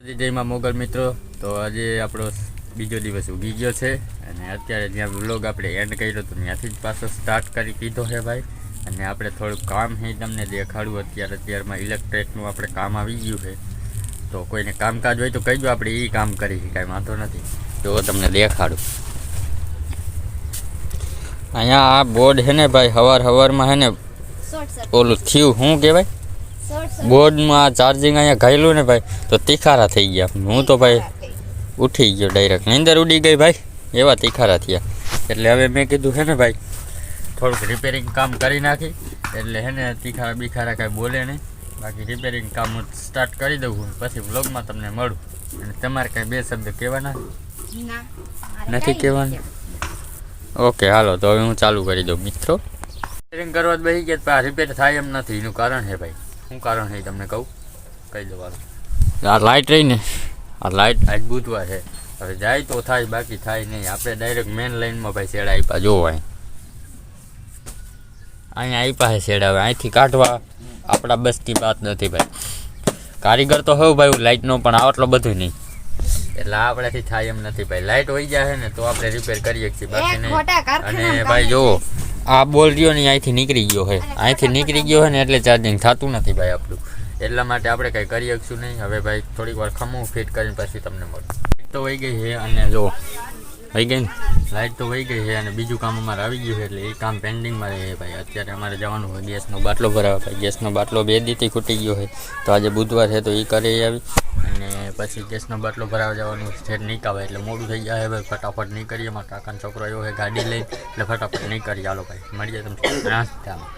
જયમાં મોગલ મિત્રો, તો આજે આપણો બીજો દિવસ ઉગી ગયો છે અને અત્યારે જ્યાં વ્લોગ આપણે એન્ડ કર્યો તો ત્યાંથી જ પાછો સ્ટાર્ટ કરી દીધો છે ભાઈ. અને આપણે થોડુંક કામ છે તમને દેખાડું. અત્યારમાં ઇલેક્ટ્રિકનું આપણે કામ આવી ગયું છે, તો કોઈને કામકાજ હોય તો કહીજો, આપણે એ કામ કરી કાંઈ વાંધો નથી. તો તમને દેખાડું. અહીંયા આ બોર્ડ છે ને ભાઈ, સવારમાં છે ને ઓલું થયું શું કહેવાય, બોર્ડમાં ચાર્જિંગ અહીંયા ઘાયલું ને ભાઈ, તો તીખારા થઈ ગયા. હું તો ભાઈ ઉઠી ગયો, ડાયરેક્ટ નીંદર ઉડી ગઈ ભાઈ, એવા તીખારા થયા. એટલે હવે મેં કીધું છે ને ભાઈ થોડુંક રિપેરિંગ કામ કરી નાખી, એટલે છે ને તીખારા બીખારા કાંઈ બોલે નહીં. બાકી રિપેરિંગ કામ હું સ્ટાર્ટ કરી દઉં, પછી વ્લોગમાં તમને મળું. અને તમારે કાંઈ બે શબ્દ કહેવાના નથી કહેવાના? ઓકે હાલો, તો હવે હું ચાલુ કરી દઉં મિત્રો. રિપેરિંગ કરવા જ બેસી ગયા, આ રિપેર થાય એમ નથી. એનું કારણ છે ભાઈ, શું કારણ છે તમને કહું, કહી દઉં. આ લાઇટ રહી ને, આ લાઇટ આજ બુધવાર છે, હવે જાય તો થાય, બાકી થાય નહીં. આપણે ડાયરેક્ટ મેન લાઇનમાં ભાઈ શેડા આપ્યા, જોવો અહીંયા આપ્યા છે શેડા. હવે અહીંથી કાઢવા આપણા બસની વાત નથી ભાઈ. કારીગર તો હવે ભાઈ લાઇટનો પણ આટલો બધું નહીં, એટલે આપણાથી થાય એમ નથી ભાઈ. લાઇટ હોઈ જાય ને તો આપણે રિપેર કરીએ છીએ, બાકી નહીં. અને ભાઈ જુઓ, આ બોલ રહ્યો ને અહીંથી નીકળી ગયો છે, અહીંથી નીકળી ગયો છે ને એટલે ચાર્જિંગ થતું નથી ભાઈ આપણું. એટલા માટે આપણે કંઈ કરી શકશું નહીં. હવે ભાઈ થોડીક વાર ખમું ફિટ કરીને પછી તમને મળું. લાઇટ તો વહી ગઈ છે, અને જો વહી ગઈ ને, લાઇટ તો વહી ગઈ છે, અને બીજું કામ અમારે આવી ગયું છે, એટલે એ કામ પેન્ડિંગમાં રહે ભાઈ. અત્યારે અમારે જવાનું હોય ગેસનો બાટલો ભરાવા ભાઈ. ગેસનો બાટલો 2 દીથી ખૂટી ગયો છે, તો આજે બુધવાર છે તો એ કરી આવી. અને પછી ગેસનો બાટલો ભરાવા જવાનું છે, નહીં આવે એટલે મોડું થઈ જાય ભાઈ. ફટાફટ નહીં કરીએ, મારા કાકાનો છોકરો આવ્યો છે ગાડી લઈને, એટલે ફટાફટ નહીં કરી. ચાલો ભાઈ મળીએ તમને નાસ્તામાં.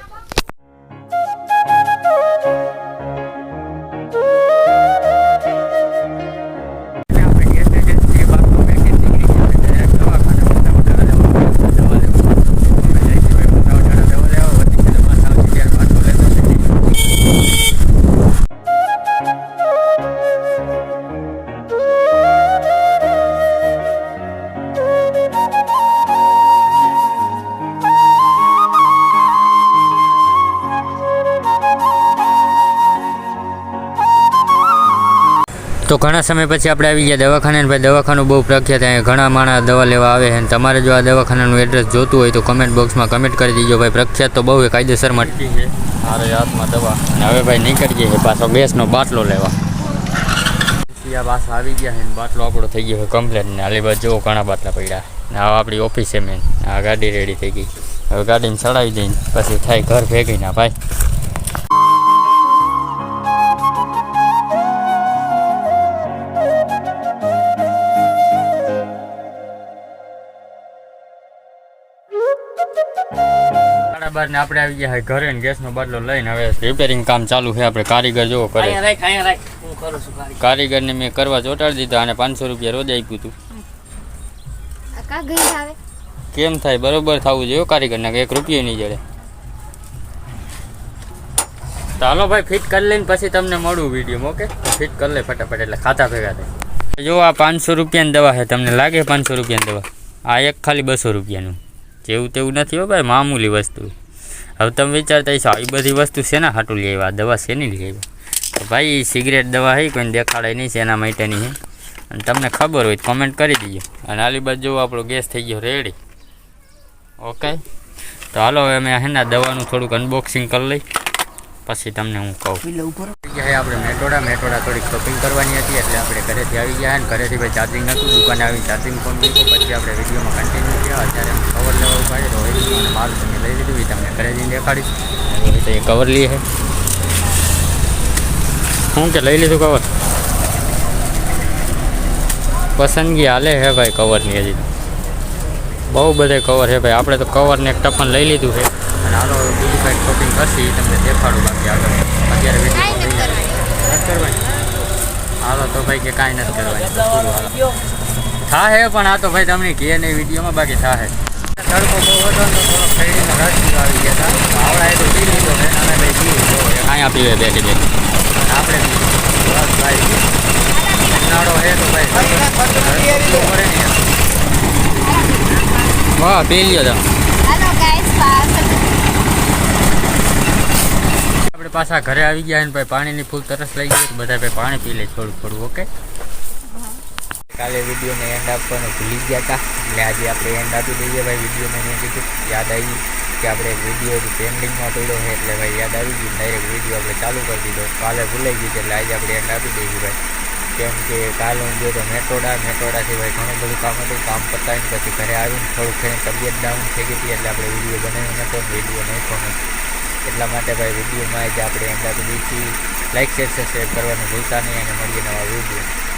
તો ઘણા સમય પછી આપણે આવી ગયા દવાખાને. ભાઈ દવાખાનું બહુ પ્રખ્યાત, અહીંયા ઘણા માણસ દવા લેવા આવે છે. તમારે જો આ દવાખાનાનું એડ્રેસ જોતું હોય તો કમેન્ટ બોક્સમાં કમેન્ટ કરી દીજો ભાઈ. પ્રખ્યાત તો બહુ કાયદેસર મટકી છે. મારે હાથમાં દવા. અને હવે ભાઈ નીકળી જઈએ પાછો ગેસનો બાટલો લેવા. આ પાછા આવી ગયા છે, બાટલો આપણો થઈ ગયો છે કમ્પ્લેટ. ને આલી બાજુ જો ઘણા બાટલા પડ્યા. ને આ આપણી ઓફિસે મેન, આ ગાડી રેડી થઈ ગઈ. હવે ગાડીને ચડાવી દઈને પછી થાય ઘર ભેગી ના ભાઈ. ને આપણે આવી ગયા ઘરે ને ગેસનો બાટલો લઈને હવે રિપેરિંગ કામ ચાલુ છે. આપણે કારીગર જોવો કરે. કારીગરને મેં કરવા ચોંટાડી દીધા, અને 500 રૂપિયા રોજ આપ્યું હતું. કેમ થાય, બરોબર થવું જોઈએ કારીગરને, 1 રૂપિયો નહીં જડે. ચાલો ભાઈ ફિટ કરી લઈને પછી તમને મળું વિડીયો. ઓકે, ફિટ કરી લે ફટાફટ, એટલે ખાતા ભેગા થાય. જો આ 500 રૂપિયાની દવા છે, તમને લાગે 500 રૂપિયાની દવા? આ એક ખાલી 200 રૂપિયાનું. જેવું તેવું નથી હો ભાઈ, મામૂલી વસ્તુ. હવે તમે વિચારતા હશો એ બધી વસ્તુ શેના હાટું લઈ આવ્યા, દવા શેની લઈ આવ્યા? તો ભાઈ સિગરેટ દવા છે, કોઈને દેખાડાય નહીં શેના માટેની છે. અને તમને ખબર હોય તો કમેન્ટ કરી દીજો. અને આલી બાજુ આપણો ગેસ થઈ ગયો રેડી. ઓકે, તો હાલો હવે અમે હેના દવાનું થોડુંક અનબોક્સિંગ કરી લઈ, પછી તમને હું કહું. આપણે મેટોડા થોડીક શોપિંગ કરવાની હતી, એટલે આપણે ઘરેથી આવી ગયા. અને ઘરેથી ભાઈ ચાર્જિંગ નહોતું, દુકાને આવી ચાર્જિંગ ફોન મૂક્યો. પછી આપણે વિડીયોમાં કન્ટિન્યુ થયા. અત્યારે અમે કવર લેવા ભાઈ રોહિત અને માલ તમે લઈ લીધું, એ તમને ઘરે જઈને દેખાડીશ. રોહિત એ કવર લઈએ છે. શું કે લઈ લીધું કવર? પસંદગી હાલે છે ભાઈ કવરની, હજી બહુ બધા કવર છે ભાઈ. આપણે તો કવરને એક ટપન લઈ લીધું છે. અને હાલો બીજી કાંઈક શોપિંગ કરશે એ તમને દેખાડું. બાકી આગળ અત્યારે વિડીયો નથી કરવાની. હાલો તો ભાઈ કે કાંઈ નથી કરવાની, થાહે. પણ આ તો ભાઈ તમને કહે નહીં વિડીયોમાં, બાકી થાહે. તડકો બહુ હતો ને તો થોડો ફેરીનો રસ આવી ગયા હતા. આવડા એ તો પી લીધો છે, અને ભાઈ પીવું અહીંયા પીવે બેઠી બેઠી. આપણે બસ ભાઈ ઉનાળો છે તો ભાઈ પડે ને. વાહ પી લ્યો તમે. આપણે પાછા ઘરે આવી ગયા ને ભાઈ પાણીની ફૂલ તરસ લઈ ગઈ તો બધા ભાઈ પાણી પી લે થોડું થોડું. ઓકે, કાલે વિડીયોને એન્ડ આપવાનું ભૂલી ગયા હતા એટલે આજે આપણે એન્ડ આપી દઈએ ભાઈ. વિડીયોને મેં કીધું યાદ આવી કે આપણે વિડીયો પેન્ડિંગમાં પડ્યો છે એટલે ભાઈ યાદ આવી ગયું, ડાયરેક્ટ વિડીયો આપણે ચાલુ કરી દીધો. કાલે ભૂલાઈ ગયું એટલે આજે આપણે એન્ડ આપી દઈએ ભાઈ. કેમ કે કાલે હું ગયો તો મેટોડાથી ભાઈ ઘણું બધું કામ હતું. કામ પતાવીને પછી ઘરે આવીને થોડુંક તબિયત ડાઉન થઈ ગઈ હતી એટલે આપણે વિડીયો બનાવ્યો નહોતો, વિડીયો નાખ્યો નથી. એટલા માટે ભાઈ વિડીયોમાં જ આપણે એન્ડ આપી દઈએ છીએ. લાઈક શેર સબસ્ક્રાઈબ કરવાનું ભૂલતા નહીં અને મળીએ નવા વિડીયો.